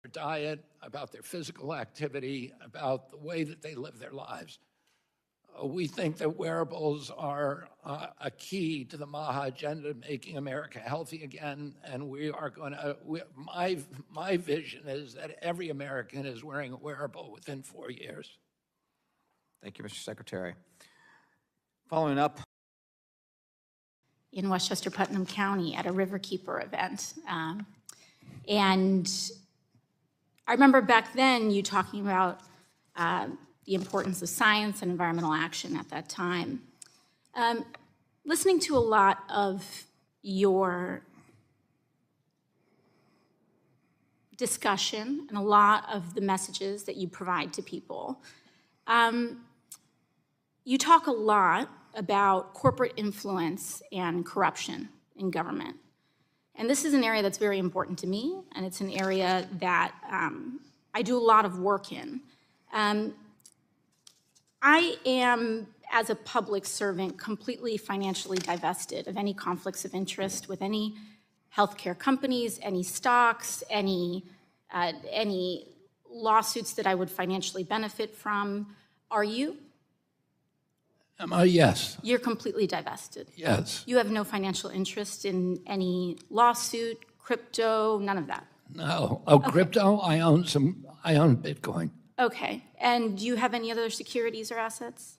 diet, about their physical activity, about the way that they live their lives. We think that wearables are a key to the MAHA agenda, making America healthy again, and we are going to, my vision is that every American is wearing a wearable within 4 years. Thank you, Mr. Secretary. Following up. In Westchester Putnam County at a Riverkeeper event. And I remember back then you talking about the importance of science and environmental action at that time. Listening to a lot of your discussion and a lot of the messages that you provide to people, you talk a lot about corporate influence and corruption in government. And this is an area that's very important to me, and it's an area that I do a lot of work in. I am, as a public servant, completely financially divested of any conflicts of interest with any healthcare companies, any stocks, any lawsuits that I would financially benefit from. Are you? Yes. You're completely divested? Yes. You have no financial interest in any lawsuit, crypto, none of that? No. Oh, okay. Crypto? I own Bitcoin. Okay. And do you have any other securities or assets?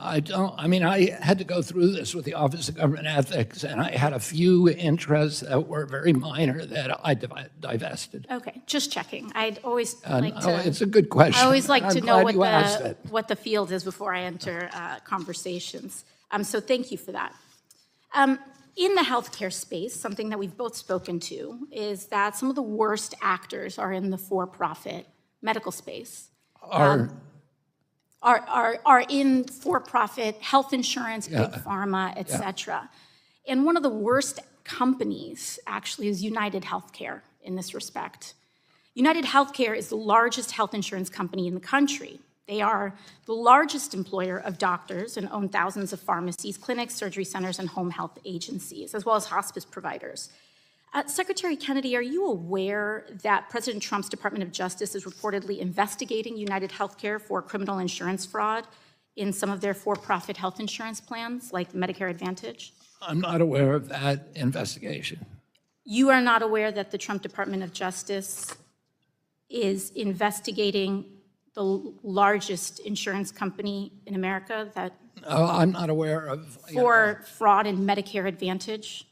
I don't. I mean, I had to go through this with the Office of Government Ethics, and I had a few interests that were very minor that I divested. Okay, just checking. I'd always like to. No, it's a good question. I always like to know what the field is before I enter conversations. So thank you for that. In the healthcare space, something that we've both spoken to is that some of the worst actors are in the for-profit medical space. Are in for-profit health insurance, big pharma, et cetera. And one of the worst companies, actually, is United Healthcare in this respect. United Healthcare is the largest health insurance company in the country. They are the largest employer of doctors and own thousands of pharmacies, clinics, surgery centers, and home health agencies, as well as hospice providers. Secretary Kennedy, are you aware that President Trump's Department of Justice is reportedly investigating United Healthcare for criminal insurance fraud in some of their for-profit health insurance plans, like Medicare Advantage? I'm not aware of that investigation. You are not aware that the Trump Department of Justice is investigating the largest insurance company in America that... No, I'm not aware of... For fraud in Medicare Advantage?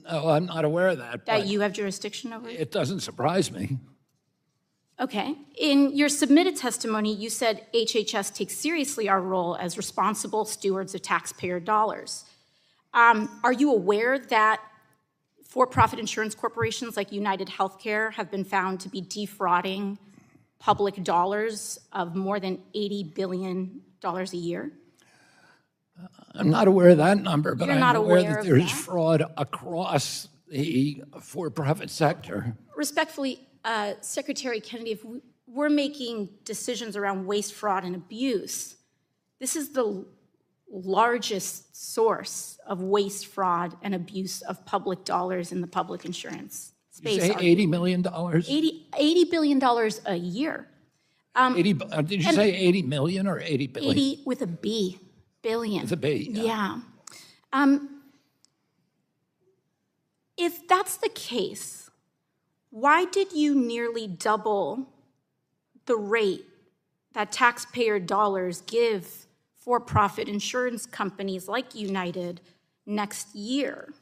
No, I'm not aware of that. That you have jurisdiction over? It doesn't surprise me. Okay. In your submitted testimony, you said HHS takes seriously our role as responsible stewards of taxpayer dollars. Are you aware that for-profit insurance corporations like United Healthcare have been found to be defrauding public dollars of more than $80 billion a year? I'm not aware of that number, but I'm aware that there's fraud across the for-profit sector. Respectfully, Secretary Kennedy, if we're making decisions around waste, fraud, and abuse, this is the largest source of waste, fraud, and abuse of public dollars in the public insurance space. Did you say $80 million? $80 billion a year. Did you say 80 million or 80 billion? 80 with a B. Billion. With a B. Yeah. If that's the case, why did you nearly double the rate that taxpayer dollars give for-profit insurance companies like United next year,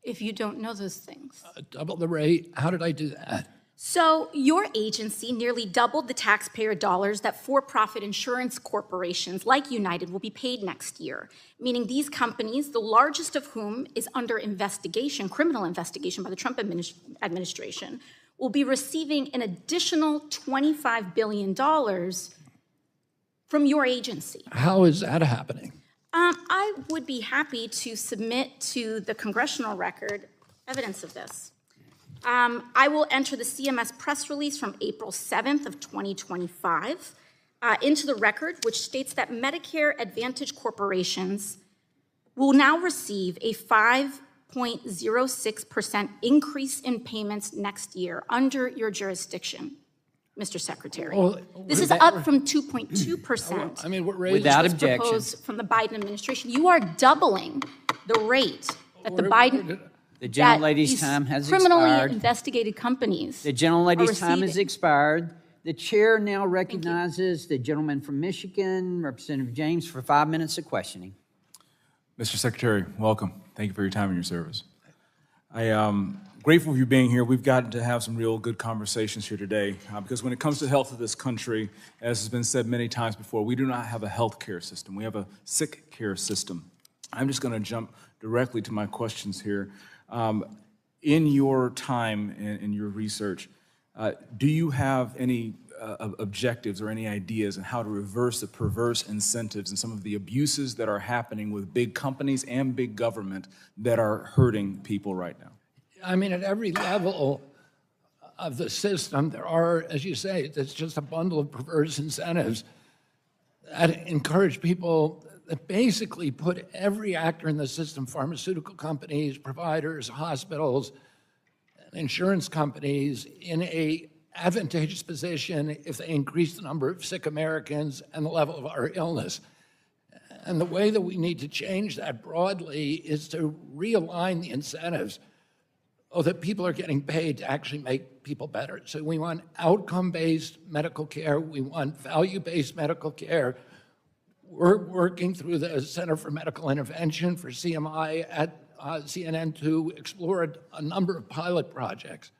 if you don't know those things? Double the rate? How did I do that? So your agency nearly doubled the taxpayer dollars that for-profit insurance corporations like United will be paid next year, meaning these companies, the largest of whom is under investigation, criminal investigation by the Trump administration, will be receiving an additional $25 billion from your agency. How is that happening? I would be happy to submit to the congressional record evidence of this. I will enter the CMS press release from April 7th of 2025 into the record, which states that Medicare Advantage corporations will now receive a 0.06% increase in payments next year under your jurisdiction, Mr. Secretary. Well, This is up from 2.2%. I mean, we're raising. Without was objection. proposed from the Biden administration. You are doubling the rate that the Biden. The that gentlelady's these time has criminally expired. investigated companies. The gentlelady's time has receiving. expired. The chair now recognizes the gentleman from Michigan, Representative James, for 5 minutes of questioning. Mr. Secretary, welcome. Thank you for your time and your service. I am grateful for you being here. We've gotten to have some real good conversations here today because when it comes to the health of this country, as has been said many times before, we do not have a health care system. We have a sick care system. I'm just going to jump directly to my questions here. In your time and in your research, do you have any objectives or any ideas on how to reverse the perverse incentives and some of the abuses that are happening with big companies and big government that are hurting people right now? I mean, at every level of the system, there are, as you say, it's just a bundle of perverse incentives that encourage people that basically put every actor in the system, pharmaceutical companies, providers, hospitals, insurance companies, in a advantageous position if they increase the number of sick Americans and the level of our illness. And the way that we need to change that broadly is to realign the incentives so that people are getting paid to actually make people better. So we want outcome-based medical care. We want value-based medical care. We're working through the Center for Medical Intervention for CMI at CNN to explore a number of pilot projects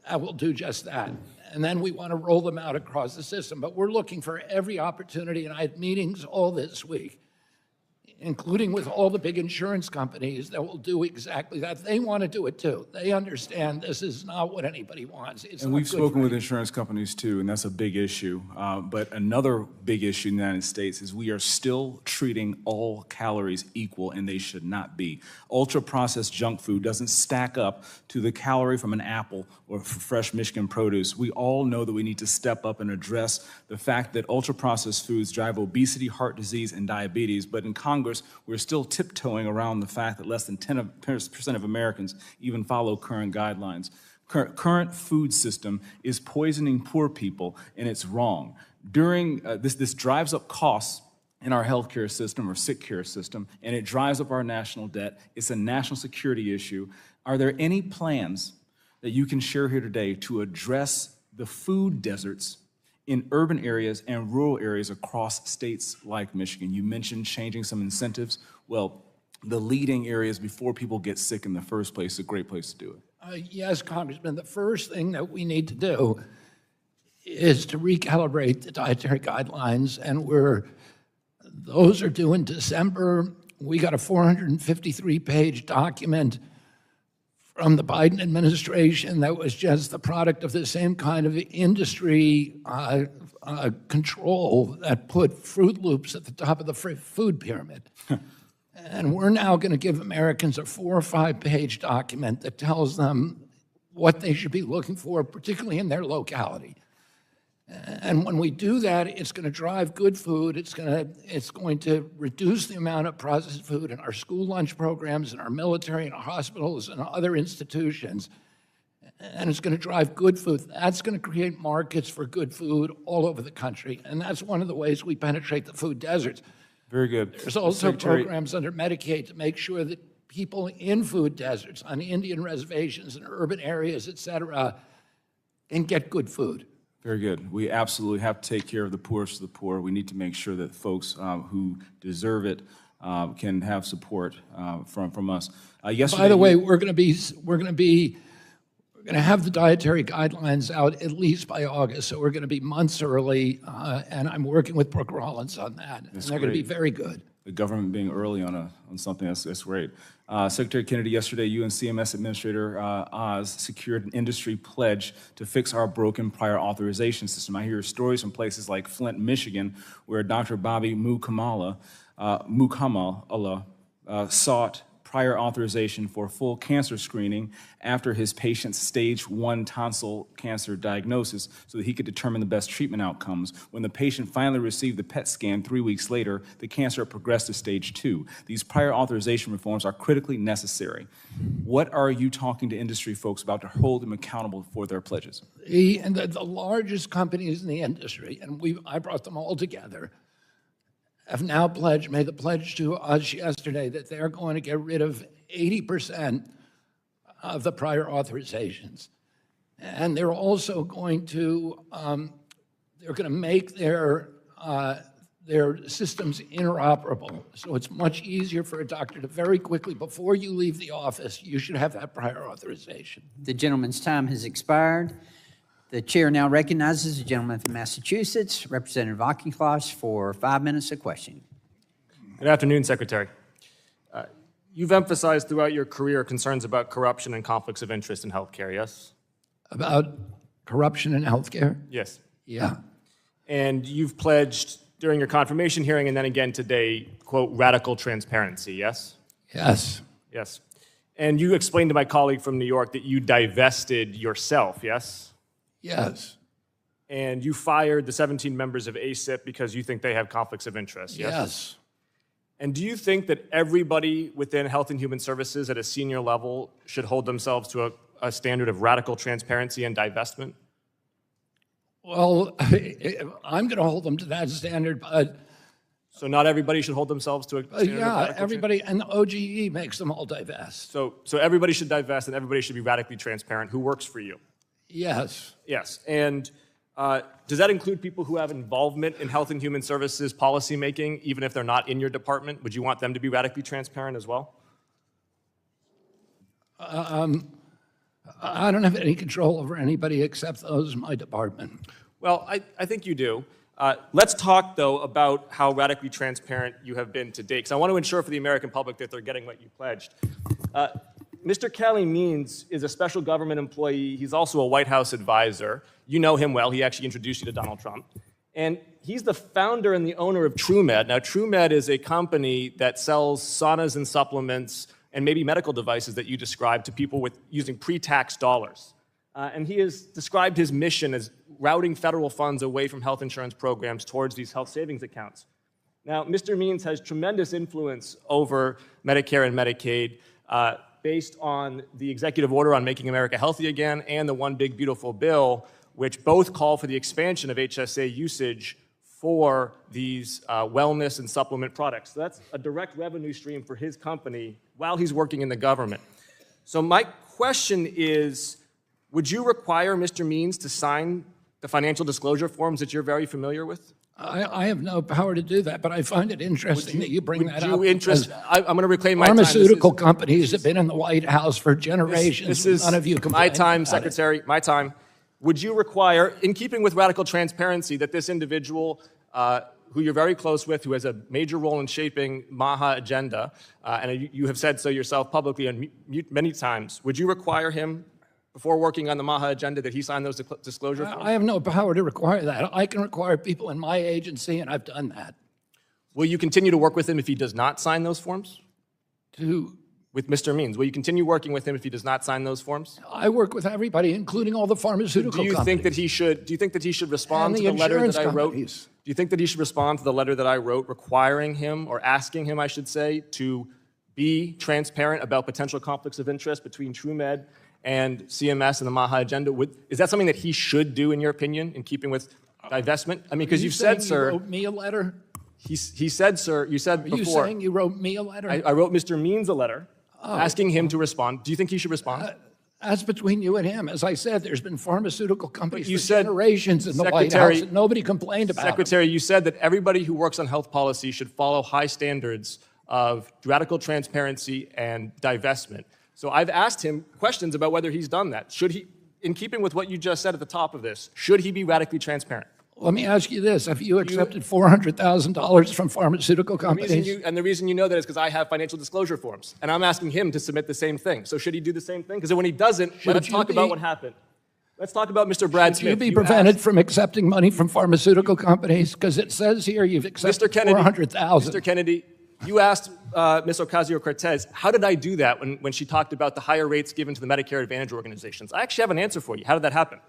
that will do just that. And then we want to roll them out across the system. But we're looking for every opportunity, and I had meetings all this week, including with all the big insurance companies that will do exactly that. They want to do it too. They understand this is not what anybody wants. It's And not we've good spoken for with insurance companies too, and that's a big issue. But another big issue in the United States is we are still treating all calories equal, and they should not be. Ultra-processed junk food doesn't stack up to the calorie from an apple or fresh Michigan produce. We all know that we need to step up and address the fact that ultra-processed foods drive obesity, heart disease, and diabetes. But in Congress, we're still tiptoeing around the fact that less than 10% of Americans even follow current guidelines. Current food system is poisoning poor people, and it's wrong. During this drives up costs in our healthcare system or sick care system, and it drives up our national debt. It's a national security issue. Are there any plans that you can share here today to address the food deserts in urban areas and rural areas across states like Michigan? You mentioned changing some incentives. Well, the leading areas before people get sick in the first place is a great place to do it. Yes, Congressman, the first thing that we need to do is to recalibrate the dietary guidelines, and those are due in December. We got a 453-page document from the Biden administration that was just the product of the same kind of industry control that put Fruit Loops at the top of the food pyramid. And we're now going to give Americans a 4 or 5-page document that tells them what they should be looking for, particularly in their locality. And when we do that, it's going to drive good food. It's going to reduce the amount of processed food in our school lunch programs, in our military, in our hospitals, and other institutions. And it's going to drive good food. That's going to create markets for good food all over the country. And that's one of the ways we penetrate the food deserts. Very good. There's also programs under Medicaid to make sure that people in food deserts, on Indian reservations, in urban areas, et cetera, can get good food. Very good. We absolutely have to take care of the poorest of the poor. We need to make sure that folks who deserve it can have support from us. Yesterday, by the way, we're going to have the dietary guidelines out at least by August, so we're going to be months early, and I'm working with Brooke Rollins on that. And they're going to be very good. The government being early on something that's great. Secretary Kennedy, yesterday you and CMS Administrator Oz secured an industry pledge to fix our broken prior authorization system. I hear stories from places like Flint, Michigan, where Dr. Bobby Mukamala sought prior authorization for full cancer screening after his patient's stage 1 tonsil cancer diagnosis so that he could determine the best treatment outcomes. When the patient finally received the PET scan 3 weeks later, the cancer had progressed to stage 2. These prior authorization reforms are critically necessary. What are you talking to industry folks about to hold them accountable for their pledges? The largest companies in the industry, and I brought them all together, have now made the pledge to us yesterday that they're going to get rid of 80% of the prior authorizations. And they're also going to, make their systems interoperable. So it's much easier for a doctor to very quickly, before you leave the office, you should have that prior authorization. The gentleman's time has expired. The chair now recognizes the gentleman from Massachusetts, Representative Auchincloss, for 5 minutes of questioning. Good afternoon, Secretary. You've emphasized throughout your career concerns about corruption and conflicts of interest in healthcare, yes? About corruption in healthcare? Yes. Yeah. And you've pledged during your confirmation hearing and then again today, quote, radical transparency, yes? Yes. Yes. And you explained to my colleague from New York that you divested yourself, yes? Yes. And you fired the 17 members of ACIP because you think they have conflicts of interest, yes? Yes. And do you think that everybody within Health and Human Services at a senior level should hold themselves to a standard of radical transparency and divestment? Well, I'm going to hold them to that standard, but So not everybody should hold themselves to a standard of yeah, radical everybody, and the OGE makes them all divest. So everybody should divest and everybody should be radically transparent. Who works for you? Yes. Yes. And does that include people who have involvement in Health and Human Services policymaking, even if they're not in your department? Would you want them to be radically transparent as well? I don't have any control over anybody except those in my department. Well, I think you do. Let's talk, though, about how radically transparent you have been to date, because I want to ensure for the American public that they're getting what you pledged. Mr. Kelly Means is a special government employee. He's also a White House advisor. You know him well. He actually introduced you to Donald Trump. And he's the founder and the owner of TrueMed. Now, TrueMed is a company that sells saunas and supplements and maybe medical devices that you described to people using pre-tax dollars. And he has described his mission as routing federal funds away from health insurance programs towards these health savings accounts. Now, Mr. Means has tremendous influence over Medicare and Medicaid based on the executive order on Making America Healthy Again and the One Big Beautiful Bill, which both call for the expansion of HSA usage for these wellness and supplement products. So that's a direct revenue stream for his company while he's working in the government. So my question is, would you require Mr. Means to sign the financial disclosure forms that you're very familiar with? I have no power to do that, but I find it interesting that you bring that up. I'm going to reclaim my time. Pharmaceutical companies have been in the White House for generations. This is none of you my time, about Secretary, my time. Would you require, in keeping with radical transparency, that this individual who you're very close with, who has a major role in shaping MAHA agenda, and you have said so yourself publicly and many times, would you require him, before working on the MAHA agenda, that he sign those disclosure forms? I have no power to require that. I can require people in my agency, and I've done that. Will you continue to work with him if he does not sign those forms? With Mr. Means, will you continue working with him if he does not sign those forms? I work with everybody, including all the pharmaceutical companies. Do you think that he should respond to the letter that I wrote? Do you think that he should respond to the letter that I wrote requiring him, or asking him, I should say, to be transparent about potential conflicts of interest between TrueMed and CMS and the MAHA agenda? Is that something that he should do, in your opinion, in keeping with divestment? I mean, because you've said, sir. You wrote me a letter? He said, sir, you said before. Are you saying you wrote me a letter? I wrote Mr. Means a letter asking him to respond. Do you think he should respond? That's between you and him. As I said, there's been pharmaceutical companies for generations in the White House, and nobody complained about it. Secretary, you said that everybody who works on health policy should follow high standards of radical transparency and divestment. So I've asked him questions about whether he's done that. Should he, in keeping with what you just said at the top of this, should he be radically transparent? Let me ask you this. Have you accepted $400,000 from pharmaceutical companies? The reason you know that is because I have financial disclosure forms, and I'm asking him to submit the same thing. So should he do the same thing? Because when he doesn't, let's talk about what happened. Let's talk about Mr. Brad Smith. Should you be prevented from accepting money from pharmaceutical companies? Because it says here you've accepted $400,000. You asked Ms. Ocasio-Cortez, how did I do that when she talked about the higher rates given to the Medicare Advantage organizations? I actually have an answer for you. How did that happen?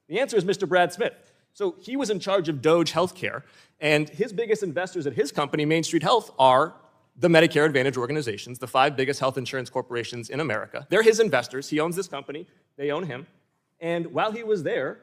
The answer is Mr. Brad Smith. So he was in charge of Doge Healthcare, and his biggest investors at his company, Main Street Health, are the Medicare Advantage organizations, the 5 biggest health insurance corporations in America. They're his investors. He owns this company. They own him. And while he was there,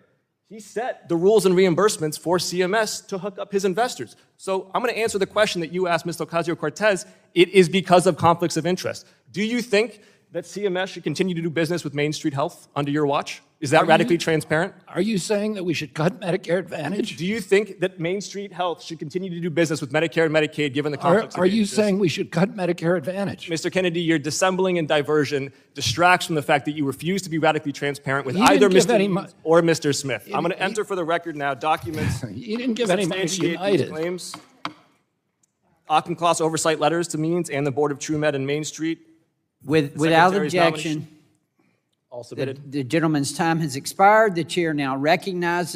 he set the rules and reimbursements for CMS to hook up his investors. So I'm going to answer the question that you asked Ms. Ocasio-Cortez. It is because of conflicts of interest. Do you think that CMS should continue to do business with Main Street Health under your watch? Is that radically transparent? Are you saying that we should cut Medicare Advantage? Do you think that Main Street Health should continue to do business with Medicare and Medicaid given the conflicts of Are you interest? saying we should cut Medicare Advantage? Mr. Kennedy, your dissembling and diversion distracts from the fact that you refuse to be radically transparent with He either didn't give Mr. any Eames or Mr. Smith. I'm going to he- enter for the record now documents You didn't give any money to substantiate these United. claims. Auchincloss oversight letters to Means and the Board of TrueMed and Main Street, Without Secretary's objection, all submitted. the gentleman's time has expired. The chair now recognizes